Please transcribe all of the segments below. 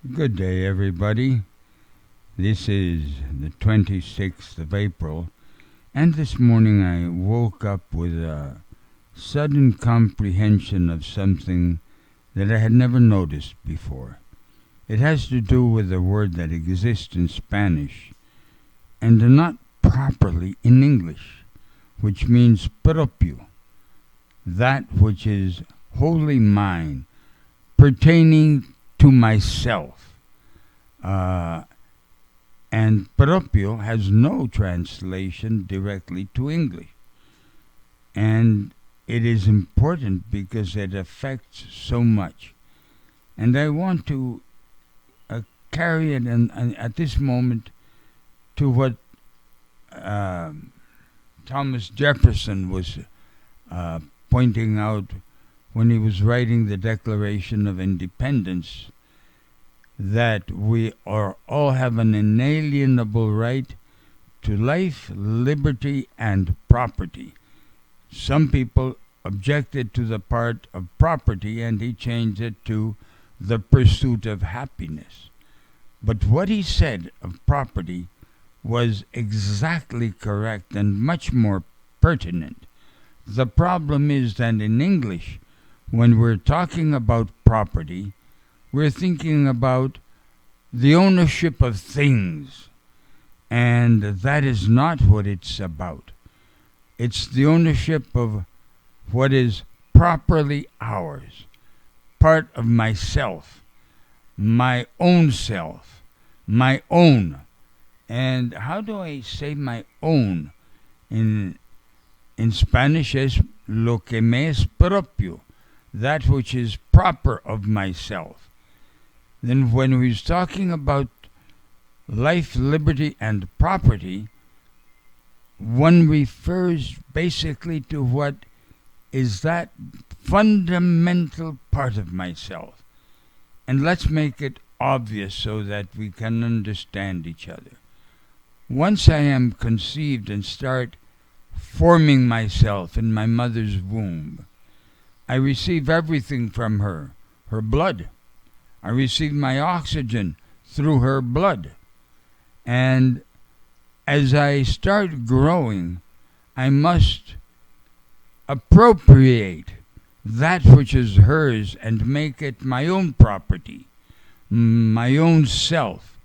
Good day, everybody. This is the 26th of April, and this morning I woke up with a sudden comprehension of something that I had never noticed before. It has to do with a word that exists in Spanish and not properly in English, which means propio, that which is wholly mine, pertaining to myself. Uh, and propio has no translation directly to English. And it is important because it affects so much. And I want to carry it at this moment to what uh, Thomas Jefferson was pointing out when he was writing the Declaration of Independence, that we all have an inalienable right to life, liberty, and property. Some people objected to the part of property, and he changed it to the pursuit of happiness. But what he said of property was exactly correct and much more pertinent. The problem is that in English, when we're talking about property, we're thinking about the ownership of things, and that is not what it's about. It's the ownership of what is properly ours, part of myself, my own self, my own. And how do I say my own? In Spanish es lo que me es propio, that which is proper of myself. Then when he's talking about life, liberty, and property, one refers basically to what is that fundamental part of myself. And let's make it obvious so that we can understand each other. Once I am conceived and start forming myself in my mother's womb, I receive everything from her blood. I receive my oxygen through her blood. And as I start growing, I must appropriate that which is hers and make it my own property, my own self.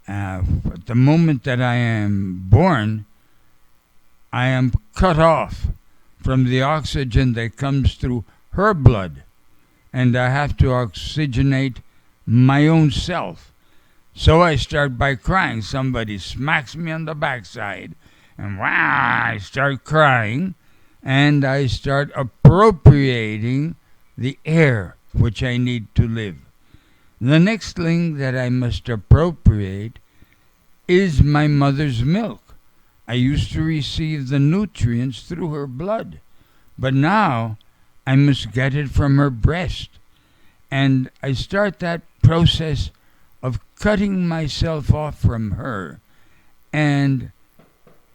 At the moment that I am born, I am cut off from the oxygen that comes through her blood, and I have to oxygenate my own self. So I start by crying. Somebody smacks me on the backside, and wow, I start crying, and I start appropriating the air which I need to live. The next thing that I must appropriate is my mother's milk. I used to receive the nutrients through her blood, but now I must get it from her breast. And I start that process of cutting myself off from her, and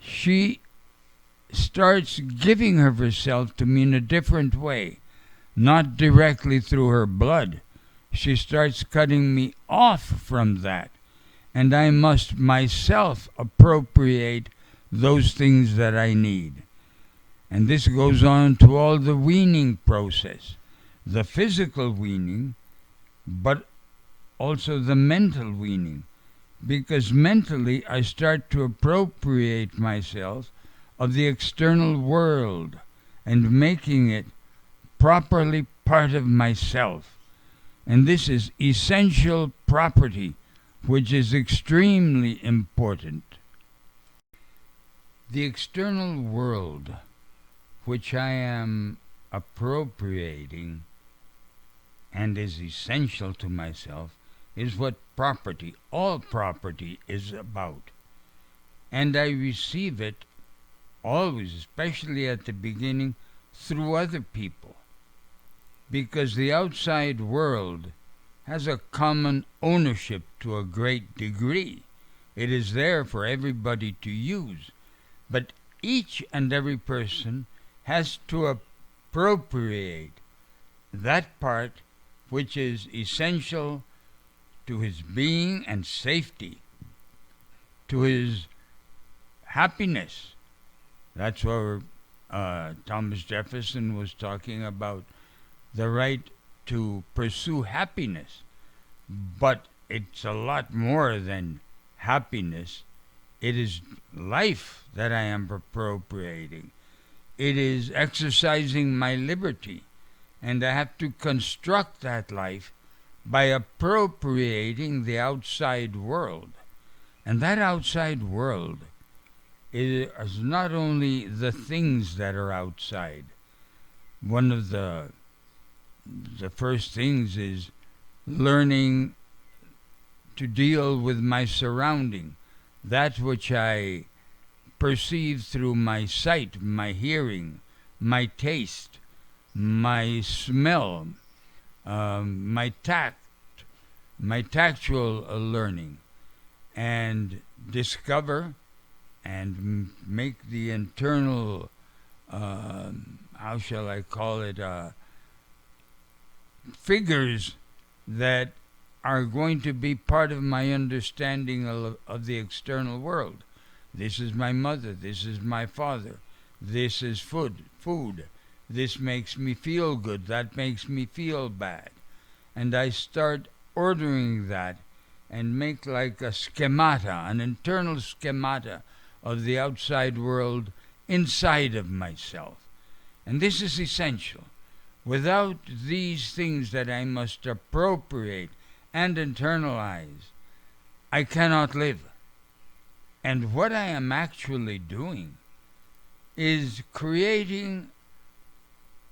she starts giving of herself to me in a different way, not directly through her blood. She starts cutting me off from that, and I must myself appropriate those things that I need. And this goes on to all the weaning process, the physical weaning, but also the mental weaning, because mentally I start to appropriate myself of the external world and making it properly part of myself. And this is essential property, which is extremely important. The external world, which I am appropriating and is essential to myself, is what property, all property, is about. And I receive it always, especially at the beginning, through other people. Because the outside world has a common ownership to a great degree. It is there for everybody to use. But each and every person has to appropriate that part which is essential to his being and safety, to his happiness. That's where Thomas Jefferson was talking about the right to pursue happiness. But it's a lot more than happiness. It is life that I am appropriating. It is exercising my liberty. And I have to construct that life by appropriating the outside world. And that outside world is not only the things that are outside. One of the first things is learning to deal with my surrounding, that which I perceive through my sight, my hearing, my taste, my smell, my tact, my tactual learning, and discover and make the internal, how shall I call it, figures that are going to be part of my understanding of the external world. This is my mother, this is my father, this is food. This makes me feel good, that makes me feel bad. And I start ordering that and make like a schemata, an internal schemata of the outside world inside of myself. And this is essential. Without these things that I must appropriate and internalize, I cannot live. And what I am actually doing is creating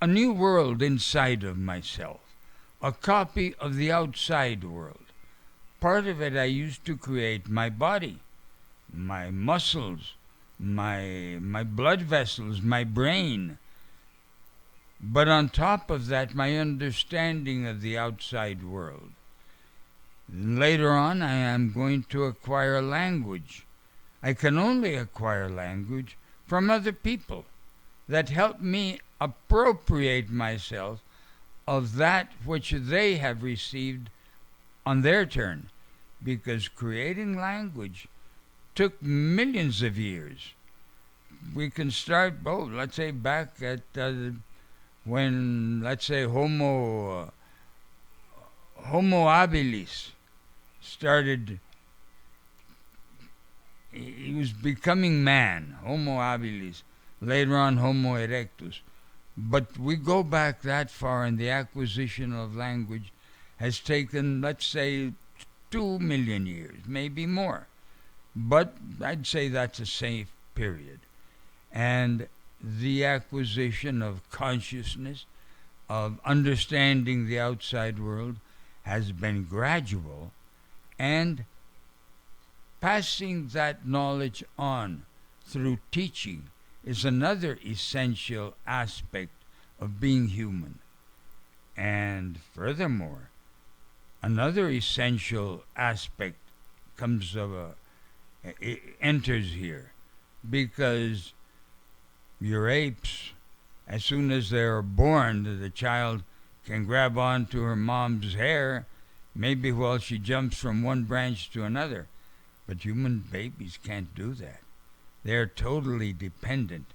a new world inside of myself, a copy of the outside world. Part of it I used to create my body, my muscles, my blood vessels, my brain. But on top of that, my understanding of the outside world. Later on, I am going to acquire language. I can only acquire language from other people that help me appropriate myself of that which they have received on their turn. Because creating language took millions of years. We can start, let's say back at when, let's say, Homo habilis started. He was becoming man, Homo habilis. Later on, Homo erectus. But we go back that far, and the acquisition of language has taken, let's say, 2 million years, maybe more. But I'd say that's a safe period. And the acquisition of consciousness, of understanding the outside world, has been gradual, and passing that knowledge on through teaching is another essential aspect of being human. And furthermore, another essential aspect enters here, because your apes, as soon as they are born, the child can grab onto her mom's hair, maybe while she jumps from one branch to another. But human babies can't do that. They're totally dependent.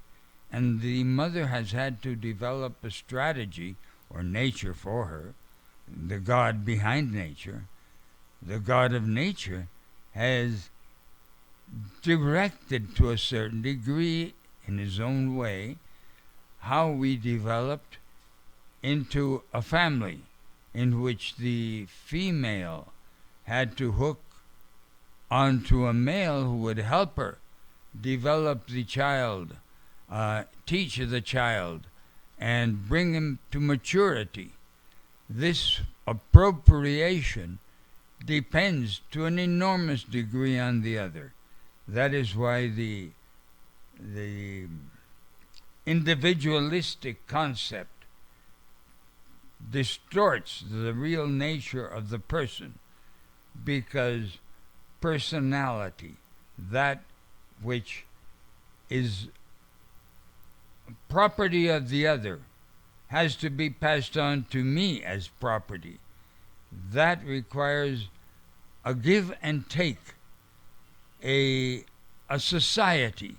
And the mother has had to develop a strategy, or nature for her, the God behind nature. The God of nature has directed to a certain degree, in his own way, how we developed into a family in which the female had to hook onto a male who would help her develop the child, teach the child, and bring him to maturity. This appropriation depends to an enormous degree on the other. That is why the individualistic concept distorts the real nature of the person, because personality, that which is property of the other, has to be passed on to me as property. That requires a give and take, a, a society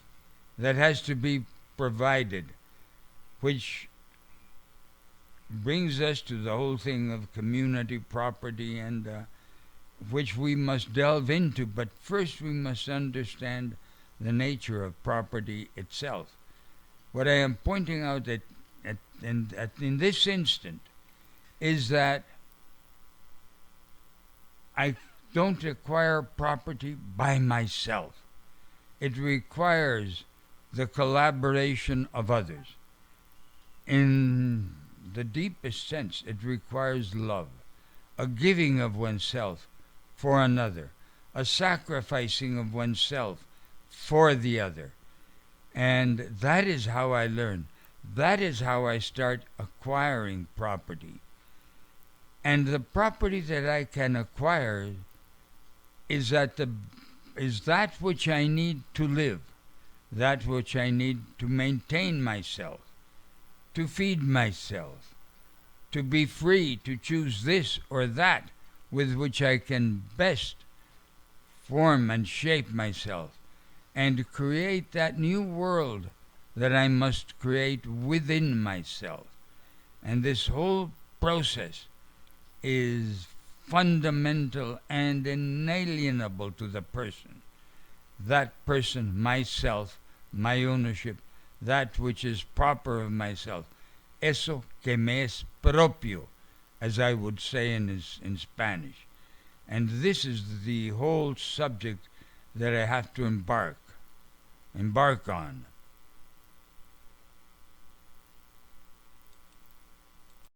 that has to be provided, which brings us to the whole thing of community property and which we must delve into. But first, we must understand the nature of property itself. What I am pointing out in this instant is that I don't acquire property by myself. It requires the collaboration of others. In the deepest sense, it requires love, a giving of oneself for another, a sacrificing of oneself for the other. And that is how I learn. That is how I start acquiring property. And the property that I can acquire is that which I need to live, that which I need to maintain myself, to feed myself, to be free to choose this or that with which I can best form and shape myself and create that new world that I must create within myself. And this whole process is fundamental and inalienable to the person. That person, myself, my ownership, that which is proper of myself. Eso que me es propio, as I would say in Spanish. And this is the whole subject that I have to embark on.